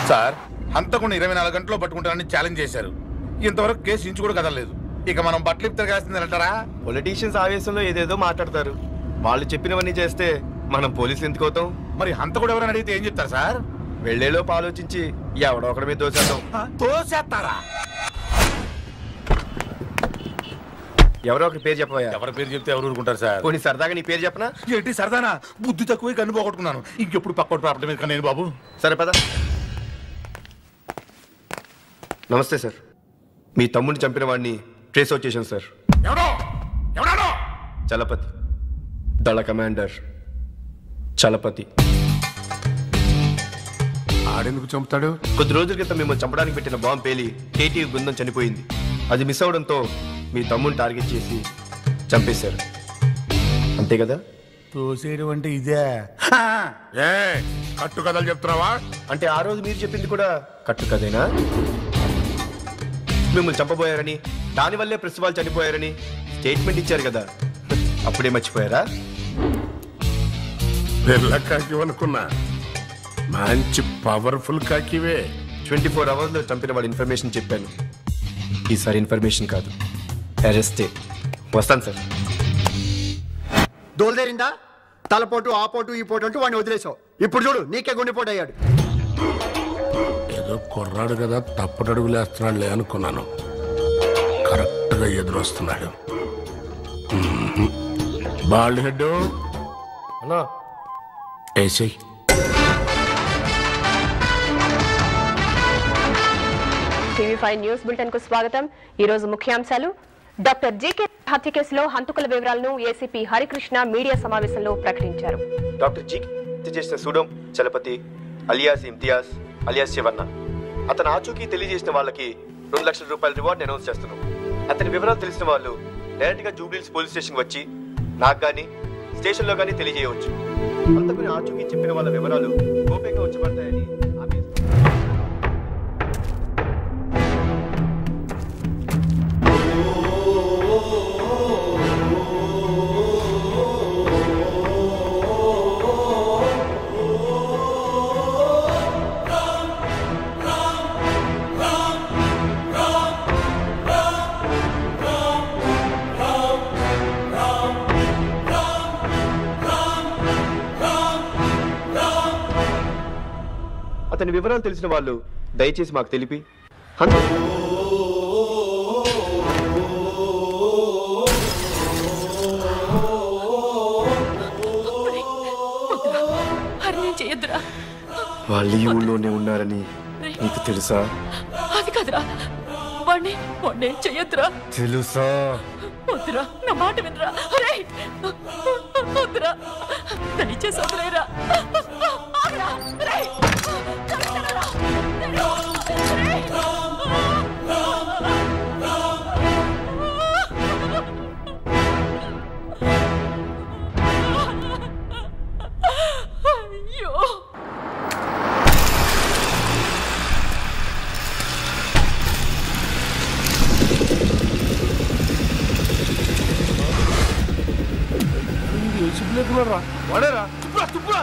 Sir, హంతకుండా 24 గంటల్లో పట్టుకుంటానని challenge చేశారు. ఇంతవరకు కేసు ఇంచు కూడా కదలలేదు. ఇక మనం బట్టలు తిరగాల్సింది అంటారా? పొలిటీషియన్స్ ఆవేశంలో ఏదేదో మాట్లాడతారు. వాళ్ళు చెప్పినవన్నీ చేస్తే మనం పోలీసులు ఎందుకు అవుతాం? మరి హంతకుడు ఎవరైనా అడిగితే ఏం చెప్తారు సార్? వెళ్లేలోపు ఆలోచించి ఎవడో ఒకటి మీద దోచేద్దాం. తోసేస్తారా? ఎవరో ఒకటి పేరు చెప్పవయ్యా. ఎవరి పేరు చెప్తే ఎవరు ఊరుకుంటారు సార్? కొన్ని సరదాగా నీ పేరు చెప్పనా? ఏంటి సరదానా? బుద్ధి తక్కువ కన్ను పోగొట్టుకున్నాను. ఇంకెప్పుడు పక్కోటి ప్రాపర్టీ మీద నేను బాబు. సరే పద. నమస్తే సార్. మీ తమ్ముడిని చంపిన వాడిని ట్రేస్ అవుట్ చేశాను సార్. చలపతి, దళ కమాండర్ చలపతి. ఆడెందుకు చంపుతాడు? కొద్ది రోజుల క్రితం మిమ్మల్ని చంపడానికి పెట్టిన బాంబు పేలి కేటీ బృందం చనిపోయింది. అది మిస్ అవడంతో మీ తమ్ముడిని టార్గెట్ చేసి చంపేశారు. అంతే కదా? తోసేయడం అంటే ఇదే. కట్టు కథలు చెప్తున్నావా? అంటే ఆ రోజు మీరు చెప్పింది కూడా కట్టు కదేనా? మిమ్మల్ని చంపబోయారని, దానివల్లే ప్రెస్ వాళ్ళు చనిపోయారని స్టేట్మెంట్ ఇచ్చారు కదా, అప్పుడే మర్చిపోయారా? కాకి అనుకున్నా, మంచి పవర్ఫుల్ కాకివే. 24 అవర్స్లో చంపిన వాళ్ళ ఇన్ఫర్మేషన్ చెప్పాను. ఈసారి ఇన్ఫర్మేషన్ కాదు, అరెస్టే. వస్తాను సార్. దోల్దేరిందా? తలపోటు ఆ పోటు ఈ పోటు అంటూ వాడిని వదిలేసావు. ఇప్పుడు చూడు, నీకే గుండెపోటు అయ్యాడు. ఏదో కుర్రాడు కదా తప్పటడుగులేస్తున్నాడులే అనుకున్నాను. కరెక్ట్గా ఎదురొస్తున్నాడు. బాల్డ్ హెడ్ అన్నా ఏసై. టీవీ5 న్యూస్ బులెటిన్ కు స్వాగతం. ఈ రోజు ముఖ్యాంశాలు. డాక్టర్ జీకే హత్య కేసులో హంతకుల వివరాలను ఏసీపీ హరికృష్ణ మీడియా సమావేశంలో ప్రకటించారు. డాక్టర్ జీకే హత్య చేసిన సూడం చలపతి అలియాస్ ఇమ్తియాజ్ అలియాస్ శివన్న. అతను ఆచూకీ తెలియజేసిన వాళ్ళకి 2 లక్షల రూపాయల రివార్డ్ అనౌన్స్ చేస్తున్నాం. అతని వివరాలు తెలిసిన వాళ్ళు డైరెక్ట్ గా జూబ్లీహిల్స్ పోలీస్ స్టేషన్ వచ్చి నాకు గానీ స్టేషన్ లో గానీ తెలియజేయవచ్చు. అంతకుని ఆచూకీ చెప్పిన వాళ్ళ వివరాలు గోప్యంగా ఉంచబడతాయని హామీ. అతని వివరాలు తెలిసిన వాళ్ళు దయచేసి మాకు తెలిపి వాళ్ళు ఈ ఊళ్ళోనే ఉన్నారని నీకు తెలుసా? అది కాదురా, వాణ్ణి చెయ్యొద్దురా. తెలుసా? వద్దురా, నా మాట వినరా. వద్దురా, దయచేసి వదిలేరా. అయ్యో, వాడేరా తుప్పురా.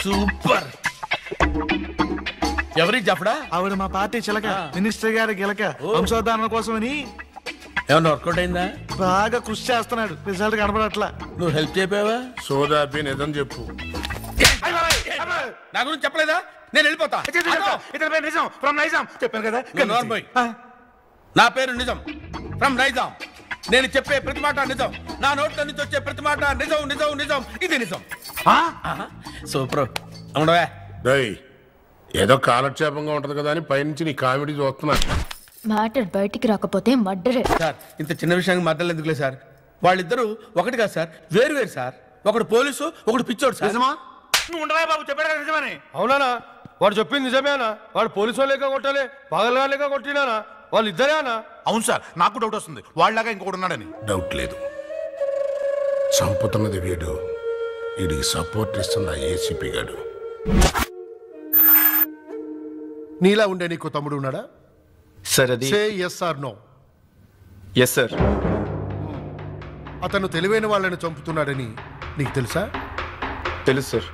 సూపర్. ఎవరి జఫడా? ఆవిడ మా పార్టీ చిలక, మినిస్టర్ గారి గిలక, వంశోద్ధారణ కోసమని ఏమన్నా వర్కౌట్ అయిందా? బాగా కృషి చేస్తున్నాడు, రిజల్ట్ కనబడట్లా. నువ్వు హెల్ప్ చేయవా? సోదాపి నిజం చెప్పు. నా గురించి చెప్పలేదా? నేను వెళ్ళిపోతా. చెప్పాను కదా. నా పేరు నిజం, ఫ్రమ్ నైజాం. నేను చెప్పే ప్రతి మాట నిజం, నా నోట్ల నుంచి వచ్చే ప్రతి మాట నిజం నిజం నిజం. ఇది నిజం. సూపర్. అవునవే ఏదో కాలక్షేపంగా ఉంటది కదా అని పైనుంచి నీ కామెడీ చూస్తున్నా. మ్యాటర్ బయటికి రాకపోతే మర్డరే. సార్ ఇంత చిన్న విషయానికి మద్దలు ఎందుకులే సార్. వాళ్ళిద్దరూ ఒకటి కాదు సార్, వేరు వేరు సార్. ఒకడు పోలీసు, ఒకడు పిచ్చోడు సార్. నిజమా? నువ్వు ఉండవా బాబు, చెప్పాడు కదా నిజమని. అవునా? వాడు చెప్పింది నిజమేనా? వాడు పోలీసు వాళ్ళేక కొట్టాలి, పగలగాలేక కొట్టినానా? వాళ్ళు ఇద్దరేనా? అవును సార్, నాకు డౌట్ వస్తుంది వాళ్ళలాగా ఇంకొకటి ఉన్నాడని. డౌట్ లేదు, చంపుతున్నది వీడు, వీడికి సపోర్ట్ ఇస్తున్న ఏసీపీ గాడు. నీలా ఉండే నీకు తమ్ముడు ఉన్నాడా? సార్ అది say yes or no. Yes sir. అతను తెలివైన వాళ్ళని చంపుతున్నాడని నీకు తెలుసా? తెలుసు సార్.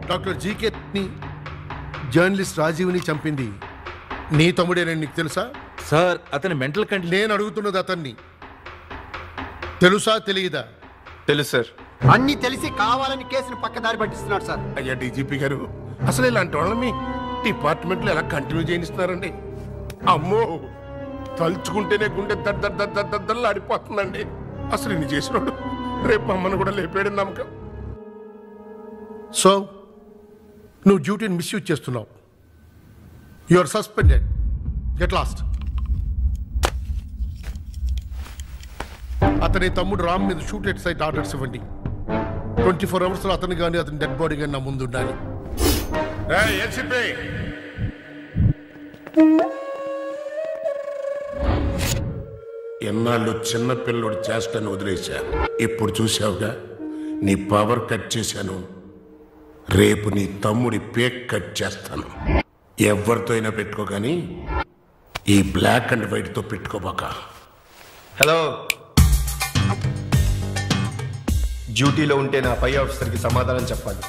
డాక్టర్ జీకేని, జర్నలిస్ట్ రాజీవ్ని చంపింది నీ తమ్ముడేనని నీకు తెలుసా? సార్ అతని మెంటల్ కండిషన్. నేను అడుగుతున్నది అతన్ని, తెలుసా తెలియదా? తెలుసు సార్. అన్ని తెలిసి కావాలని కేసును పక్కదారి పట్టిస్తున్నాడు సార్. అయ్యా డీజీపీ గారు, అసలు ఇలాంటి వాళ్ళని డిపార్ట్మెంట్లో ఎలా కంటిన్యూ చేయిస్తున్నారండి? అమ్మో, తలుచుకుంటేనే గుండె దద్దలు ఆడిపోతుందండి. అసలు ఇన్ని చేసినాడు రేపు అమ్మను కూడా లేపేయడం నమ్మకం. సో నువ్వు డ్యూటీని మిస్యూజ్ చేస్తున్నావు. You are suspended. Get lost. అతని తమ్ముడు రామ్ మీద షూట్ ఎట్ సైట్ ఆర్డర్స్ ఇవ్వండి. 24 hours లో అతను కానీ అతని డెడ్ బాడీ కానీ నా ముందు ఉండాలి. ఎన్నాళ్ళు చిన్న పిల్లడు చేష్టను వదిలేశా, ఇప్పుడు చూసావుగా నీ పవర్ కట్ చేశాను. రేపు నీ తమ్ముడి పేక్ కట్ చేస్తాను. ఎవరితో అయినా పెట్టుకో, కానీ ఈ బ్లాక్ అండ్ వైట్ తో పెట్టుకోబాక. హలో, డ్యూటీలో ఉంటే నా పై ఆఫీసర్కి సమాధానం చెప్పాలి.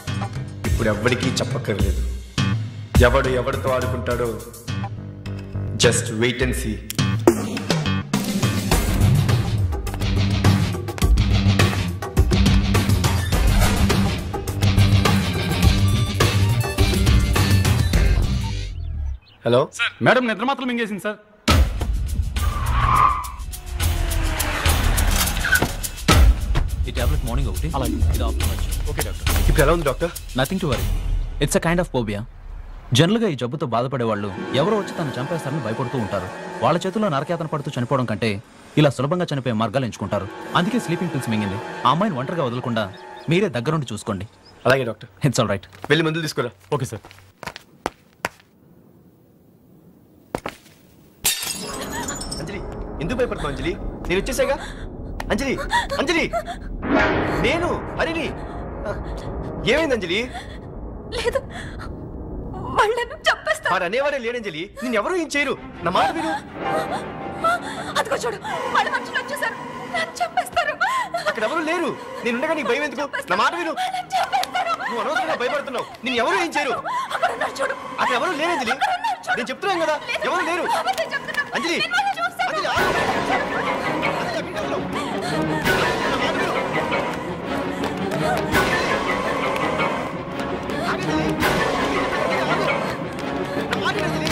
ఇప్పుడు ఎవ్వడికి చెప్పక్కర్లేదు. ఎవడు ఎవరితో ఆడుకుంటాడో just wait and see. Hello madam నిద్ర మాత్రం మింగేసింది సార్. ఈ టాబ్లెట్ మార్నింగ్ ఒకటి, అలాగే ఇది ఆఫ్టర్నూన్. Okay doctor. ఇప్పుడు ఎలా ఉంది doctor? Nothing to worry, it's a kind of phobia. జనరల్గా ఈ జబ్బుతో బాధపడే వాళ్ళు ఎవరో వచ్చి తను చంపేస్తారని భయపడుతూ ఉంటారు. వాళ్ళ చేతుల్లో నరకేతన పడుతూ చనిపోవడం కంటే ఇలా సులభంగా చనిపోయే మార్గాలు ఎంచుకుంటారు. అందుకే స్లీపింగ్ పిల్స్ మింగింది. ఆ అమ్మాయిని ఒంటరిగా వదలకుండా మీరే దగ్గరుండి చూసుకోండి. అలాగే డాక్టర్. It's all right. వెళ్ళి మందులు తీసుకురా. Okay sir. అంజలి, ఎందుకు భయపడుతున్నావు అంజలి? నేను వచ్చేసాగా. అంజలి, అంజలి, నేను హరిని. ఏమైంది అంజలి? లేదు, వాళ్ళను చంపేస్తా. వాడు అనేవాడే లేడంజలి. నేను ఎవరు ఏం చేయరు. నా మాట విను. అదిగో చూడు, వాళ్ళ మనుషులు వచ్చేసారు, నన్ను చంపేస్తారు. అక్కడ ఎవరు లేరు. నేను ఉండగా నీకు భయం ఎందుకు? నా మాట విను. నువ్వు అనవసరంగా భయపడుతున్నావు. నేను ఎవరు ఏం చేయరు. అక్కడ ఎవరు లేరు అంజలి. నేను చెప్తున్నాను కదా, ఎవరు లేరు. అంజలి, అంజలి, ఆగు. అంజలి, అక్కడికి వెళ్ళు. నా మాట విను. ఆగంజలి. ఆగు. నా మాట విను అంజలి.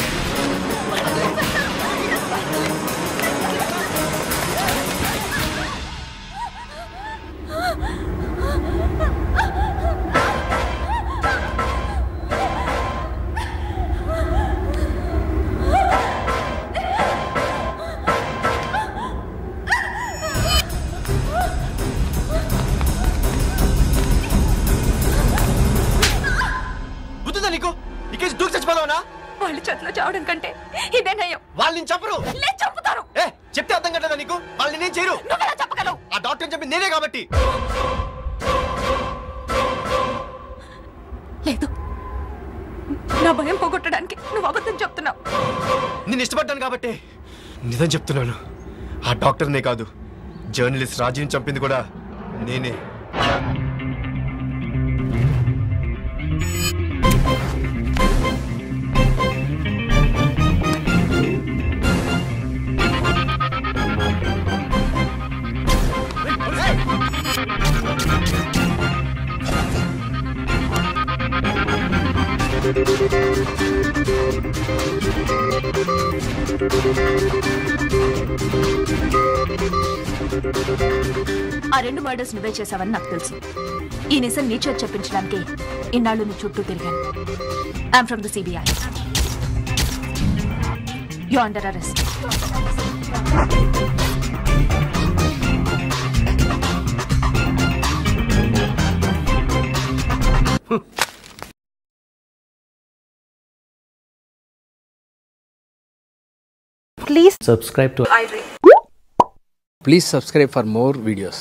వాళ్ళ చేతిలో చావడం కంటే ఇదే నయం. వాళ్ళని చంపరు. చంపుతారు. చెప్తే అర్థం కట్టదా నీకు? వాళ్ళని నేను చేయరు. నువ్వెలా చెప్పగలవు? ఆ డాక్టర్ చెప్పి నేనే కాబట్టి. లేదు, నా భయం పోగొట్టడానికి నువ్వు అబద్ధం చెప్తున్నావు. నేను ఇష్టపడ్డాను కాబట్టి నిజం చెప్తున్నాను. ఆ డాక్టర్నే కాదు, జర్నలిస్ట్ రాజీవ్ని చంపింది కూడా నేనే. ఆ 2 మర్డర్స్ నువ్వే చేశావని నాకు తెలుసు. ఈ నిజం నీ చేత చెప్పించడానికి ఇన్నాళ్ళు నీ చుట్టూ తిరిగాను. I'm from the CBI. You are under arrest. Please subscribe for more videos.